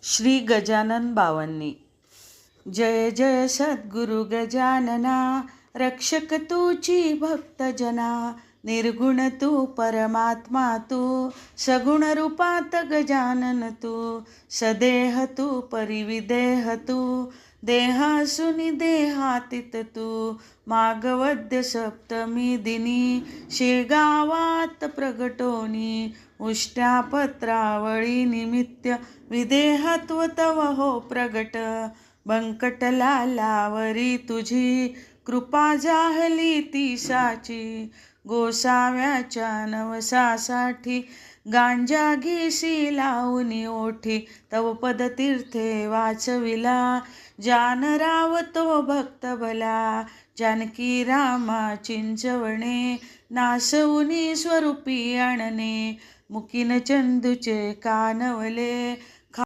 श्री गजानन बावांनी. जय जय सद्गुरु गजानना, रक्षक तूची भक्तजना. निर्गुण तू परमात्मा तू, सगुण रूपात गजानन तू. सदेह तू परिविदेह तू, देहासुनी देहातीत तू. मागवद्य सप्तमी दिनी, शेगावात प्रगटोनी. उष्ट्या पत्रावळी निमित्य, विदेहत्व तव हो प्रगट. बंकटलालावरी तुझी, कृपा जाहली ती साची. गोसाव्याच्या नवसासाठी, गांजा घेसी लावूनी ओठी. तव पदतीर्थे वाचविला, जानराव तो भक्त भला. जानकी रामा चिंचवणे, नासवुनी स्वरूपी आणणे. मुकीन चंदूचे कानवले,